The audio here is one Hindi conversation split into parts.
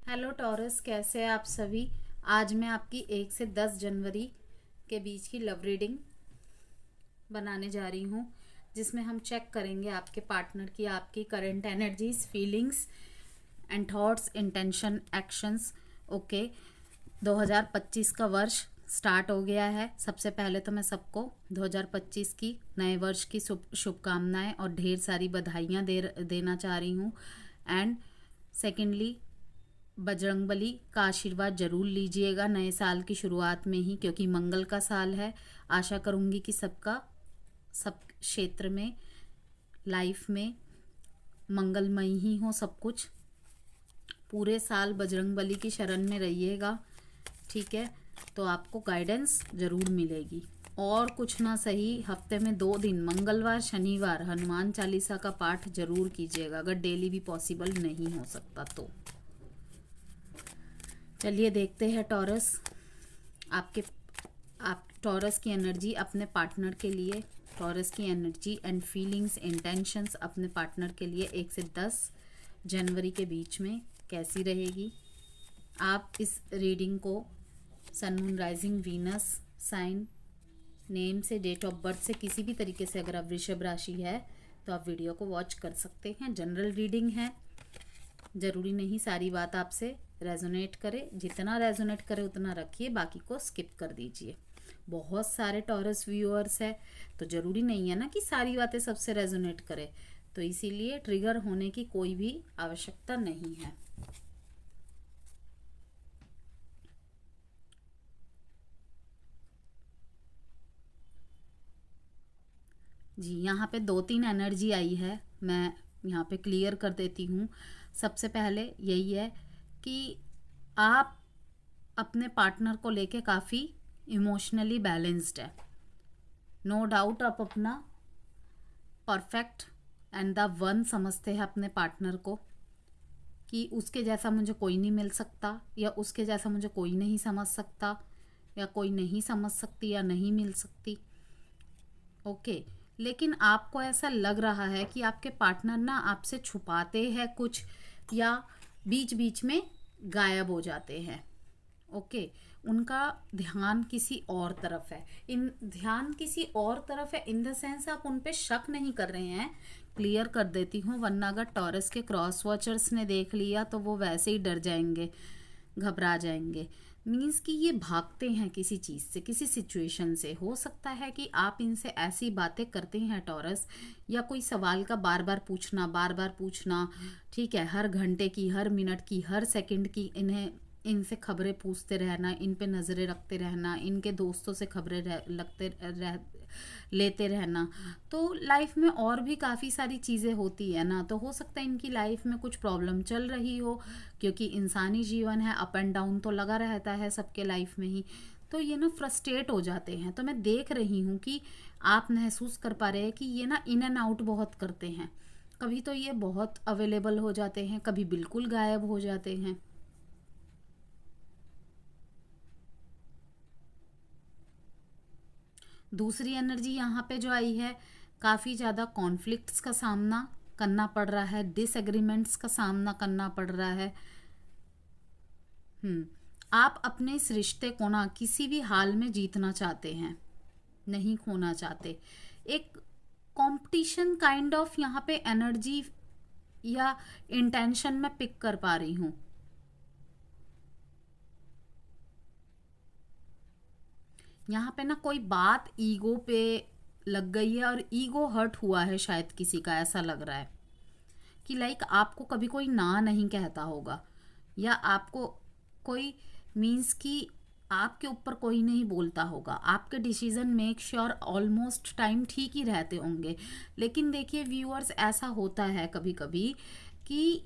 हेलो टॉरस, कैसे हैं आप सभी। आज मैं आपकी 1 से 10 जनवरी के बीच की लव रीडिंग बनाने जा रही हूँ, जिसमें हम चेक करेंगे आपके पार्टनर की आपकी current energies, feelings and thoughts, intention, actions. Okay, 2025 का वर्ष स्टार्ट हो गया है। सबसे पहले तो मैं सबको 2025 की नए वर्ष की शुभकामनाएं और ढेर सारी बधाइयाँ देना चाह रही हूँ। एंड सेकेंडली, बजरंगबली का आशीर्वाद जरूर लीजिएगा नए साल की शुरुआत में ही, क्योंकि मंगल का साल है। आशा करूंगी कि सबका सब क्षेत्र में, लाइफ में मंगलमय ही हो सब कुछ। पूरे साल बजरंगबली की शरण में रहिएगा, ठीक है। तो आपको गाइडेंस जरूर मिलेगी। और कुछ ना सही, हफ्ते में 2 दिन मंगलवार शनिवार हनुमान चालीसा का पाठ जरूर कीजिएगा, अगर डेली भी पॉसिबल नहीं हो सकता तो। चलिए देखते हैं टॉरस, आप टॉरस की एनर्जी अपने पार्टनर के लिए, टॉरस की एनर्जी एंड फीलिंग्स, इंटेंशंस अपने पार्टनर के लिए 1 से 10 जनवरी के बीच में कैसी रहेगी। आप इस रीडिंग को sun, moon, rising, Venus sign, name से, डेट ऑफ बर्थ से, किसी भी तरीके से अगर आप वृषभ राशि है तो आप वीडियो को वॉच कर सकते हैं। जनरल रीडिंग है, ज़रूरी नहीं सारी बात आपसे रेजोनेट करे। जितना रेजोनेट करे उतना रखिए, बाकी को स्किप कर दीजिए। बहुत सारे टॉरस व्यूअर्स है तो ज़रूरी नहीं है ना कि सारी बातें सबसे रेजोनेट करे, तो इसीलिए ट्रिगर होने की कोई भी आवश्यकता नहीं है। जी, यहाँ पे 2-3 एनर्जी आई है, मैं यहाँ पे क्लियर कर देती हूँ। सबसे पहले यही है कि आप अपने पार्टनर को लेके काफ़ी इमोशनली बैलेंस्ड है। नो डाउट आप अपना परफेक्ट एंड द वन समझते हैं अपने पार्टनर को, कि उसके जैसा मुझे कोई नहीं मिल सकता, या उसके जैसा मुझे कोई नहीं समझ सकता, या कोई नहीं समझ सकती या नहीं मिल सकती। ओके, लेकिन आपको ऐसा लग रहा है कि आपके पार्टनर ना आपसे छुपाते हैं कुछ, या बीच बीच में गायब हो जाते हैं। ओके, उनका ध्यान किसी और तरफ है। इन ध्यान किसी और तरफ है इन द सेंस आप उन पे शक नहीं कर रहे हैं। क्लियर कर देती हूँ, वरना अगर टॉरस के क्रॉस वॉचर्स ने देख लिया तो वो वैसे ही डर जाएंगे, घबरा जाएंगे। मीन्स कि ये भागते हैं किसी चीज़ से, किसी सिचुएशन से। हो सकता है कि आप इनसे ऐसी बातें करते हैं टॉरस, या कोई सवाल का बार बार पूछना, ठीक है, हर घंटे की, हर मिनट की, हर सेकंड की इनसे खबरें पूछते रहना, इन पे नज़रें रखते रहना, इनके दोस्तों से खबरें लेते रहना। तो लाइफ में और भी काफ़ी सारी चीज़ें होती है ना, तो हो सकता है इनकी लाइफ में कुछ प्रॉब्लम चल रही हो, क्योंकि इंसानी जीवन है, अप एंड डाउन तो लगा रहता है सबके लाइफ में ही। तो ये ना फ्रस्ट्रेट हो जाते हैं। तो मैं देख रही हूँ कि आप महसूस कर पा रहे हैं कि ये ना इन एंड आउट बहुत करते हैं। कभी तो ये बहुत अवेलेबल हो जाते हैं, कभी बिल्कुल गायब हो जाते हैं। दूसरी एनर्जी यहाँ पे जो आई है, काफ़ी ज़्यादा कॉन्फ्लिक्ट्स का सामना करना पड़ रहा है, डिसएग्रीमेंट्स का सामना करना पड़ रहा है। आप अपने इस रिश्ते को ना किसी भी हाल में जीतना चाहते हैं, नहीं खोना चाहते। एक कंपटीशन काइंड ऑफ यहाँ पे एनर्जी या इंटेंशन में पिक कर पा रही हूँ। यहाँ पे ना कोई बात ईगो पे लग गई है, और ईगो हर्ट हुआ है शायद किसी का, ऐसा लग रहा है कि लाइक आपको कभी कोई ना नहीं कहता होगा, या आपको कोई, मीन्स कि आपके ऊपर कोई नहीं बोलता होगा। आपके decision make sure almost time ठीक ही रहते होंगे। लेकिन देखिए व्यूअर्स, ऐसा होता है कभी कभी कि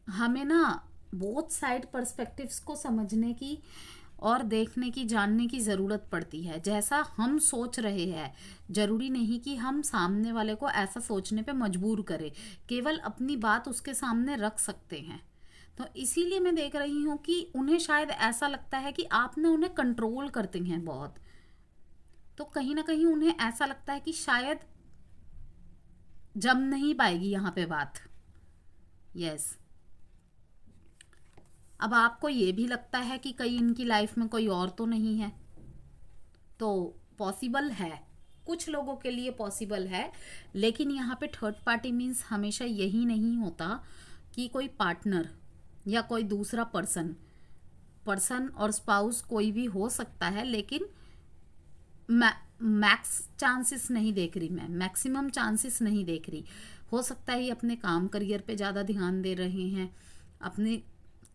हमें ना बोथ साइड पर्सपेक्टिव्स को समझने की और देखने की, जानने की ज़रूरत पड़ती है। जैसा हम सोच रहे हैं, ज़रूरी नहीं कि हम सामने वाले को ऐसा सोचने पे मजबूर करें, केवल अपनी बात उसके सामने रख सकते हैं। तो इसीलिए मैं देख रही हूँ कि उन्हें शायद ऐसा लगता है कि आप ना उन्हें कंट्रोल करते हैं बहुत। तो कहीं ना कहीं उन्हें ऐसा लगता है कि शायद जम नहीं पाएगी यहाँ पे बात। यस, अब आपको ये भी लगता है कि कहीं इनकी लाइफ में कोई और तो नहीं है, तो पॉसिबल है, कुछ लोगों के लिए पॉसिबल है। लेकिन यहाँ पे थर्ड पार्टी मीन्स हमेशा यही नहीं होता कि कोई पार्टनर या कोई दूसरा पर्सन और स्पाउस कोई भी हो सकता है, लेकिन मैक्स चांसेस नहीं देख रही, मैं मैक्सिमम चांसेस नहीं देख रही। हो सकता है ये अपने काम करियर पे ज़्यादा ध्यान दे रहे हैं, अपने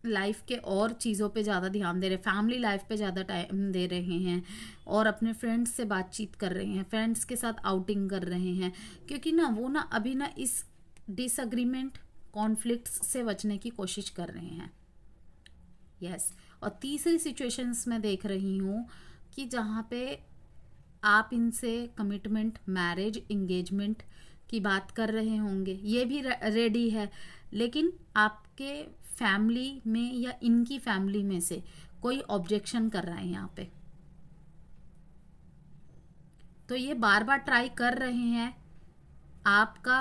लाइफ के और चीज़ों पे ज़्यादा ध्यान दे रहे हैं, फैमिली लाइफ पे ज़्यादा टाइम दे रहे हैं, और अपने फ्रेंड्स से बातचीत कर रहे हैं, फ्रेंड्स के साथ आउटिंग कर रहे हैं, क्योंकि ना वो ना अभी ना इस डिसएग्रीमेंट कॉन्फ्लिक्ट्स से बचने की कोशिश कर रहे हैं। यस। और तीसरी सिचुएशंस में देख रही हूँ कि जहाँ पे आप इनसे कमिटमेंट, मैरिज, इंगेजमेंट की बात कर रहे होंगे, ये भी रेडी है, लेकिन आपके फैमिली में या इनकी फैमिली में से कोई ऑब्जेक्शन कर रहा है यहाँ पे। तो ये बार बार ट्राई कर रहे हैं आपका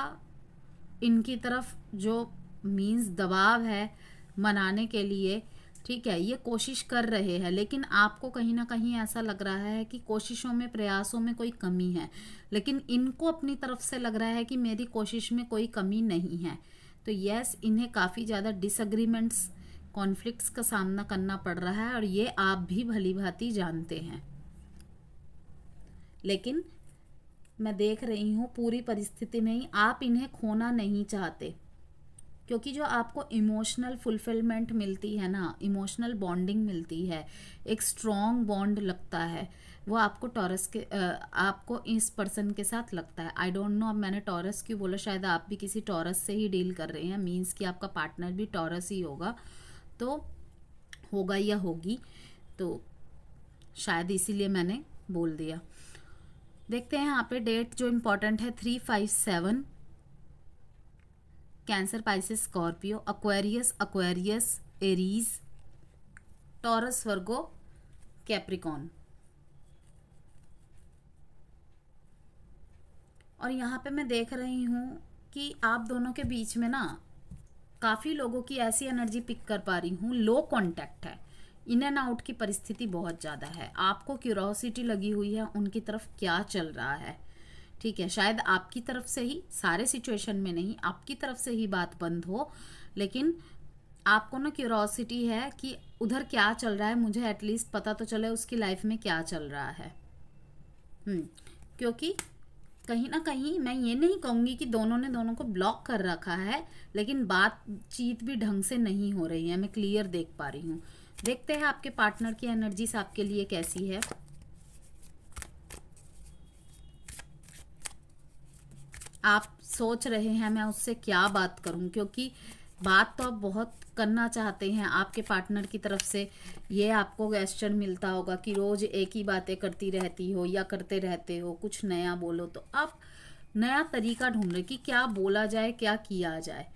इनकी तरफ जो मीन्स दबाव है मनाने के लिए, ठीक है, ये कोशिश कर रहे हैं, लेकिन आपको कहीं ना कहीं ऐसा लग रहा है कि कोशिशों में, प्रयासों में कोई कमी है, लेकिन इनको अपनी तरफ से लग रहा है कि मेरी कोशिश में कोई कमी नहीं है। तो यस, इन्हें काफ़ी ज़्यादा डिसएग्रीमेंट्स, कॉन्फ्लिक्ट्स का सामना करना पड़ रहा है, और ये आप भी भली भांति जानते हैं। लेकिन मैं देख रही हूँ पूरी परिस्थिति में ही आप इन्हें खोना नहीं चाहते, क्योंकि जो आपको इमोशनल फुलफिलमेंट मिलती है ना, इमोशनल बॉन्डिंग मिलती है, एक स्ट्रॉन्ग बॉन्ड लगता है, वो आपको टॉरस के आपको इस पर्सन के साथ लगता है। आई डोंट नो, अब मैंने टॉरस क्यों बोला, शायद आप भी किसी टॉरस से ही डील कर रहे हैं, मीन्स कि आपका पार्टनर भी टॉरस ही होगा, तो होगा या होगी, तो शायद इसीलिए मैंने बोल दिया। देखते हैं यहाँ पे डेट जो इम्पोर्टेंट है 357, Cancer, Pisces, Scorpio, Aquarius, Aries, Taurus, Virgo, Capricorn. और यहाँ पे मैं देख रही हूँ कि आप दोनों के बीच में ना काफ़ी लोगों की ऐसी एनर्जी पिक कर पा रही हूँ, लो कांटेक्ट है, इन एंड आउट की परिस्थिति बहुत ज़्यादा है, आपको क्यूरोसिटी लगी हुई है उनकी तरफ क्या चल रहा है, ठीक है, शायद आपकी तरफ से ही, सारे सिचुएशन में नहीं, आपकी तरफ से ही बात बंद हो, लेकिन आपको ना क्यूरोसिटी है कि उधर क्या चल रहा है, मुझे एटलीस्ट पता तो चले उसकी लाइफ में क्या चल रहा है। क्योंकि कहीं ना कहीं मैं ये नहीं कहूँगी कि दोनों ने दोनों को ब्लॉक कर रखा है, लेकिन बातचीत भी ढंग से नहीं हो रही है, मैं क्लियर देख पा रही हूँ। देखते हैं आपके पार्टनर की एनर्जीज आपके लिए कैसी है। आप सोच रहे हैं मैं उससे क्या बात करूं, क्योंकि बात तो आप बहुत करना चाहते हैं, आपके पार्टनर की तरफ से ये आपको गेस्चर मिलता होगा कि रोज एक ही बातें करती रहती हो या करते रहते हो, कुछ नया बोलो, तो आप नया तरीका ढूंढ रहे कि क्या बोला जाए, क्या किया जाए,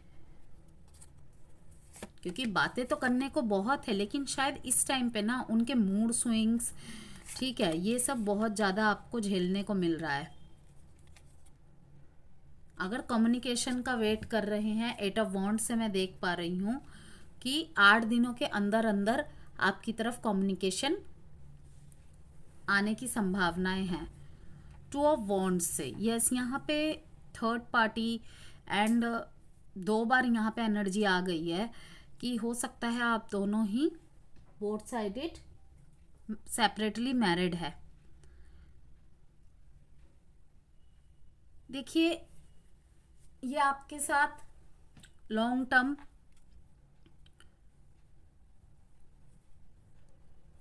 क्योंकि बातें तो करने को बहुत है, लेकिन शायद इस टाइम पे ना उनके मूड स्विंग्स, ठीक है, ये सब बहुत ज़्यादा आपको झेलने को मिल रहा है। अगर कम्युनिकेशन का वेट कर रहे हैं, 8 ऑफ वॉन्ड्स से मैं देख पा रही हूँ कि 8 दिनों के अंदर अंदर आपकी तरफ कम्युनिकेशन आने की संभावनाएं हैं। 2 ऑफ वॉन्ड्स से यस, यहाँ पे थर्ड पार्टी एंड 2 बार यहाँ पे एनर्जी आ गई है कि हो सकता है आप दोनों ही बोथ साइडेड सेपरेटली मैरिड है। देखिए, ये आपके साथ लॉन्ग टर्म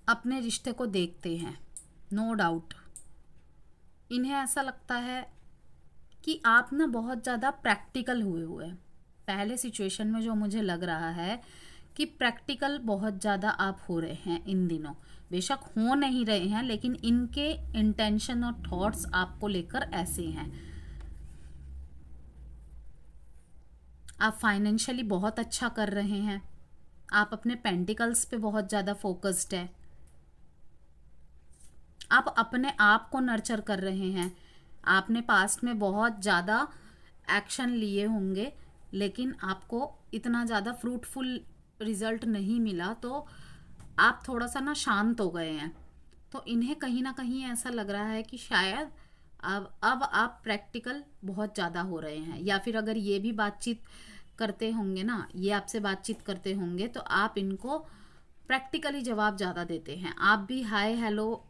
अपने रिश्ते को देखते हैं, नो डाउट। इन्हें ऐसा लगता है कि आप ना बहुत ज़्यादा प्रैक्टिकल हुए हैं। पहले सिचुएशन में जो मुझे लग रहा है कि प्रैक्टिकल बहुत ज़्यादा आप हो रहे हैं इन दिनों, बेशक हो नहीं रहे हैं, लेकिन इनके इंटेंशन और थॉट्स आपको लेकर ऐसे हैं। आप फाइनेंशियली बहुत अच्छा कर रहे हैं, आप अपने पेंटिकल्स पे बहुत ज़्यादा फोकस्ड है, आप अपने आप को नर्चर कर रहे हैं। आपने पास्ट में बहुत ज़्यादा एक्शन लिए होंगे, लेकिन आपको इतना ज़्यादा फ्रूटफुल रिजल्ट नहीं मिला तो आप थोड़ा सा ना शांत हो गए हैं। तो इन्हें कहीं ना कहीं ऐसा लग रहा है कि शायद अब आप प्रैक्टिकल बहुत ज़्यादा हो रहे हैं, या फिर अगर ये भी बातचीत करते होंगे ना, ये आपसे बातचीत करते होंगे तो आप इनको प्रैक्टिकली जवाब ज़्यादा देते हैं। आप भी हाय हेलो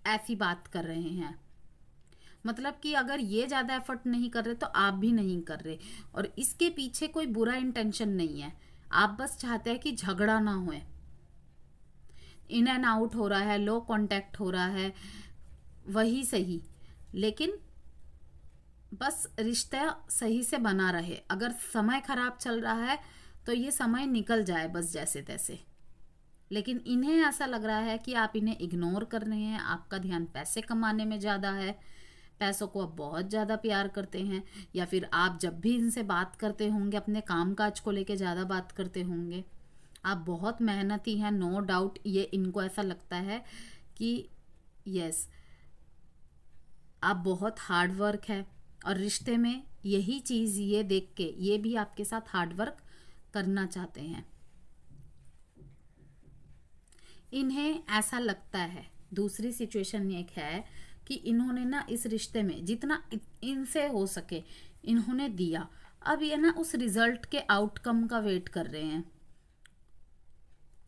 ऐसी बात कर रहे हैं, मतलब कि अगर ये ज़्यादा एफर्ट नहीं कर रहे तो आप भी नहीं कर रहे। और इसके पीछे कोई बुरा इंटेंशन नहीं है, आप बस चाहते हैं कि झगड़ा ना होए। इन एंड आउट हो रहा है, लो कांटेक्ट हो रहा है, वही सही, लेकिन बस रिश्ता सही से बना रहे। अगर समय खराब चल रहा है तो ये समय निकल जाए बस जैसे तैसे। लेकिन इन्हें ऐसा लग रहा है कि आप इन्हें इग्नोर कर रहे हैं, आपका ध्यान पैसे कमाने में ज़्यादा है, पैसों को आप बहुत ज़्यादा प्यार करते हैं, या फिर आप जब भी इनसे बात करते होंगे अपने कामकाज को लेके ज़्यादा बात करते होंगे। आप बहुत मेहनती हैं, नो डाउट। ये इनको ऐसा लगता है कि यस, आप बहुत हार्ड वर्क है, और रिश्ते में यही चीज़ ये देख के ये भी आपके साथ हार्ड वर्क करना चाहते हैं। इन्हें ऐसा लगता है, दूसरी सिचुएशन एक है कि इन्होंने ना इस रिश्ते में जितना इनसे हो सके इन्होंने दिया। अब ये ना उस रिजल्ट के आउटकम का वेट कर रहे हैं।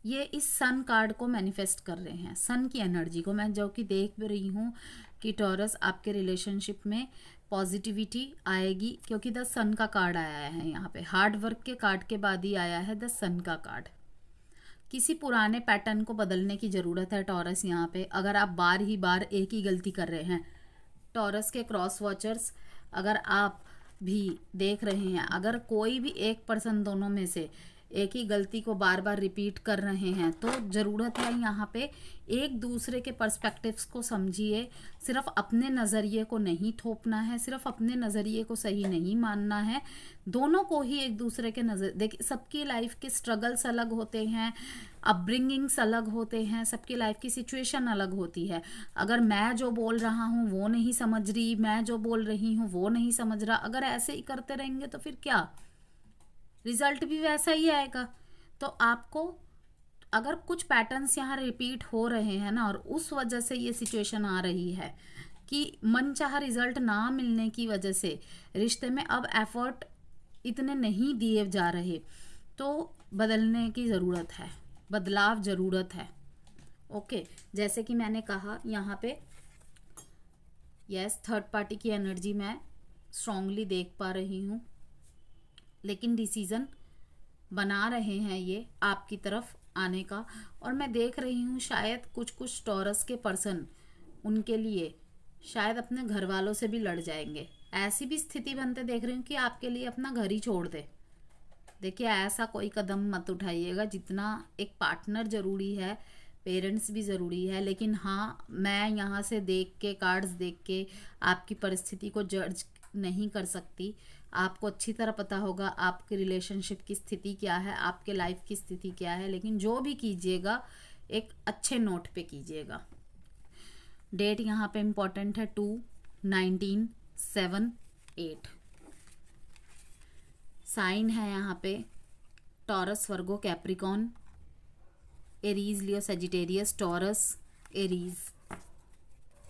ये इस सन कार्ड को मैनिफेस्ट कर रहे हैं, सन की एनर्जी को। मैं जो कि देख भी रही हूँ कि टॉरस आपके रिलेशनशिप में पॉजिटिविटी आएगी, क्योंकि द सन का कार्ड आया है यहाँ पे। हार्ड वर्क के कार्ड के बाद ही आया है द सन का कार्ड। किसी पुराने पैटर्न को बदलने की ज़रूरत है टॉरस यहाँ पे। अगर आप बार ही बार एक ही गलती कर रहे हैं, टॉरस के क्रॉस वॉचर्स, अगर आप भी देख रहे हैं, अगर कोई भी एक पर्सन दोनों में से एक ही गलती को बार बार रिपीट कर रहे हैं, तो ज़रूरत है यहाँ पे एक दूसरे के पर्सपेक्टिव्स को समझिए। सिर्फ अपने नज़रिए को नहीं थोपना है, सिर्फ अपने नज़रिए को सही नहीं मानना है, दोनों को ही एक दूसरे के नज़र। देखिए, सबकी लाइफ के स्ट्रगल्स अलग होते हैं, अपब्रिंगिंग्स अलग होते हैं, सबकी लाइफ की सिचुएशन अलग होती है। अगर मैं जो बोल रहा हूँ वो नहीं समझ रही, मैं जो बोल रही हूँ वो नहीं समझ रहा, अगर ऐसे ही करते रहेंगे तो फिर क्या, रिजल्ट भी वैसा ही आएगा। तो आपको अगर कुछ पैटर्न्स यहाँ रिपीट हो रहे हैं ना, और उस वजह से ये सिचुएशन आ रही है कि मनचाहा रिजल्ट ना मिलने की वजह से रिश्ते में अब एफर्ट इतने नहीं दिए जा रहे, तो बदलने की ज़रूरत है, बदलाव ज़रूरत है। ओके, जैसे कि मैंने कहा यहाँ पे यस, थर्ड पार्टी की एनर्जी मैं स्ट्रांगली देख पा रही हूँ, लेकिन डिसीज़न बना रहे हैं ये आपकी तरफ आने का। और मैं देख रही हूँ शायद कुछ टॉरस के पर्सन उनके लिए शायद अपने घर वालों से भी लड़ जाएंगे। ऐसी भी स्थिति बनते देख रही हूँ कि आपके लिए अपना घर ही छोड़ दे। देखिए, ऐसा कोई कदम मत उठाइएगा। जितना एक पार्टनर ज़रूरी है, पेरेंट्स भी ज़रूरी है, लेकिन हाँ, मैं यहाँ से देख के, कार्ड्स देख के आपकी परिस्थिति को जज नहीं कर सकती। आपको अच्छी तरह पता होगा आपके रिलेशनशिप की स्थिति क्या है, आपके लाइफ की स्थिति क्या है, लेकिन जो भी कीजिएगा एक अच्छे नोट पे कीजिएगा। डेट यहाँ पे इम्पॉर्टेंट है, 2/19/7/8। साइन है यहाँ पे taurus, Virgo, Capricorn, Aries, Leo, Sagittarius, taurus, Aries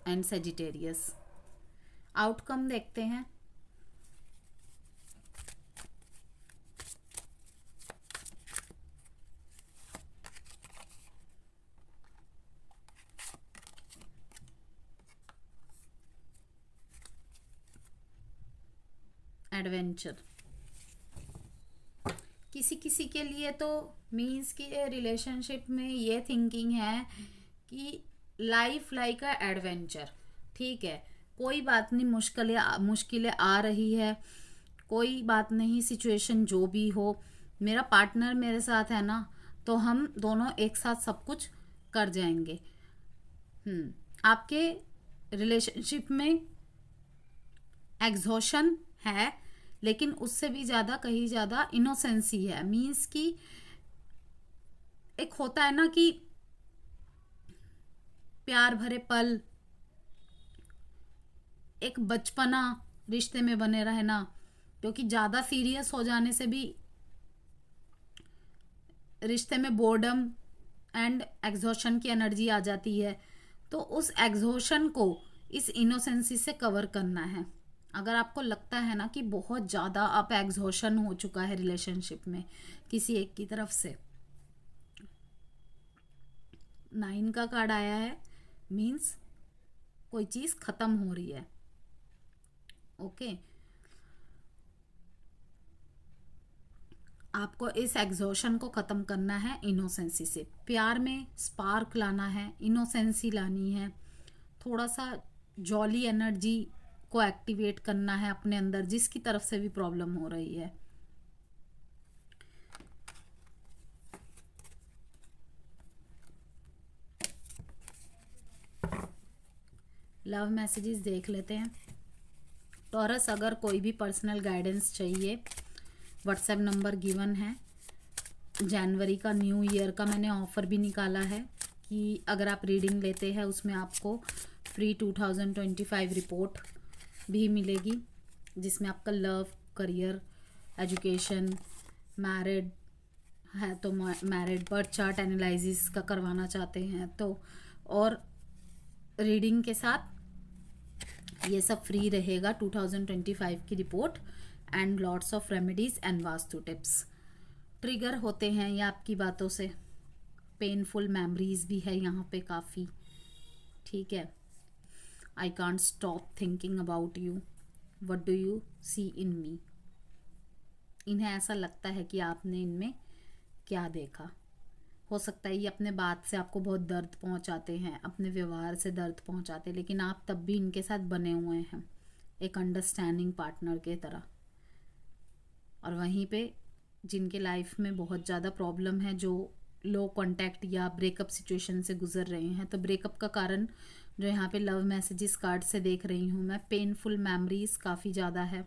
and Sagittarius. Outcome देखते हैं। एडवेंचर किसी किसी के लिए तो मीन्स कि रिलेशनशिप में ये थिंकिंग है कि लाइफ लाइक अ एडवेंचर। ठीक है, कोई बात नहीं, मुश्किलें आ रही है, कोई बात नहीं, सिचुएशन जो भी हो, मेरा पार्टनर मेरे साथ है ना, तो हम दोनों एक साथ सब कुछ कर जाएंगे। आपके रिलेशनशिप में एग्जॉशन है, लेकिन उससे भी ज़्यादा, कहीं ज़्यादा इनोसेंसी है। मीन्स कि एक होता है ना कि प्यार भरे पल, एक बचपना रिश्ते में बने रहना, क्योंकि ज़्यादा सीरियस हो जाने से भी रिश्ते में बोर्डम एंड एग्जॉशन की एनर्जी आ जाती है, तो उस एग्जॉशन को इस इनोसेंसी से कवर करना है। अगर आपको लगता है ना कि बहुत ज़्यादा आप एग्जॉशन हो चुका है रिलेशनशिप में किसी एक की तरफ से, 9 का कार्ड आया है, मीन्स कोई चीज़ ख़त्म हो रही है। ओके, आपको इस एग्जॉशन को ख़त्म करना है इनोसेंसी से। प्यार में स्पार्क लाना है, इनोसेंसी लानी है, थोड़ा सा जॉली एनर्जी को एक्टिवेट करना है अपने अंदर, जिसकी तरफ से भी प्रॉब्लम हो रही है। लव मैसेजेस देख लेते हैं। टॉरस, अगर कोई भी पर्सनल गाइडेंस चाहिए, व्हाट्सएप नंबर गिवन है। जनवरी का न्यू ईयर का मैंने ऑफ़र भी निकाला है कि अगर आप रीडिंग लेते हैं उसमें आपको फ्री 2025 रिपोर्ट भी मिलेगी, जिसमें आपका लव, करियर, एजुकेशन, मैरिड है तो मैरिड, बर्थ चार्ट एनालिसिस का करवाना चाहते हैं तो, और रीडिंग के साथ ये सब फ्री रहेगा। 2025 की report and lots of remedies and vastu tips. Trigger होते हैं ये आपकी बातों से, पेनफुल मेमोरीज भी है यहाँ पे काफ़ी, ठीक है। I can't stop thinking about you, what do you see in me. इन्हें ऐसा लगता है कि आपने इनमें क्या देखा। हो सकता है ये अपने बात से आपको बहुत दर्द पहुंचाते हैं, अपने व्यवहार से दर्द पहुंचाते हैं, लेकिन आप तब भी इनके साथ बने हुए हैं एक अंडरस्टैंडिंग पार्टनर के तरह। और वहीं पे जिनके लाइफ में बहुत ज़्यादा प्रॉब्लम है, जो लो कांटेक्ट या ब्रेकअप सिचुएशन से गुजर रहे हैं, तो ब्रेकअप का कारण जो यहाँ पे लव मैसेजेस कार्ड से देख रही हूँ मैं, पेनफुल मेमोरीज काफ़ी ज़्यादा है।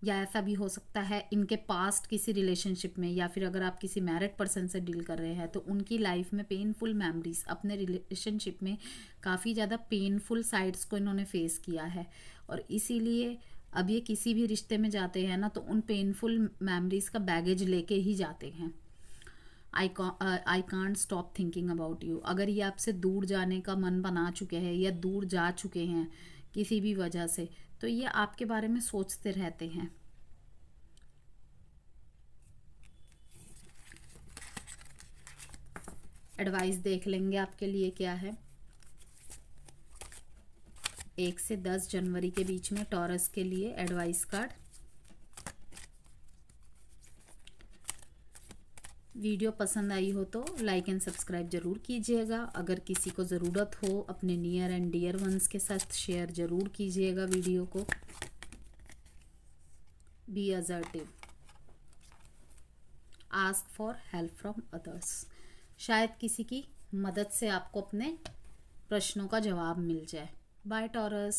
या ऐसा भी हो सकता है इनके पास्ट किसी रिलेशनशिप में, या फिर अगर आप किसी मैरिड पर्सन से डील कर रहे हैं तो उनकी लाइफ में पेनफुल मेमोरीज, अपने रिलेशनशिप में काफ़ी ज़्यादा पेनफुल साइड्स को इन्होंने फेस किया है, और इसीलिए अब ये किसी भी रिश्ते में जाते हैं ना तो उन पेनफुल मेमोरीज का बैगेज लेके ही जाते हैं। आई can't stop thinking about you, अगर ये आपसे दूर जाने का मन बना चुके हैं या दूर जा चुके हैं किसी भी वजह से, तो ये आपके बारे में सोचते रहते हैं। एडवाइस देख लेंगे आपके लिए क्या है। 1 से 10 जनवरी के बीच में टॉरस के लिए एडवाइस कार्ड। वीडियो पसंद आई हो तो लाइक एंड सब्सक्राइब जरूर कीजिएगा। अगर किसी को ज़रूरत हो अपने नियर एंड डियर वंस के साथ शेयर जरूर कीजिएगा वीडियो को। Be assertive, ask for help from others. शायद किसी की मदद से आपको अपने प्रश्नों का जवाब मिल जाए। Bye taurus.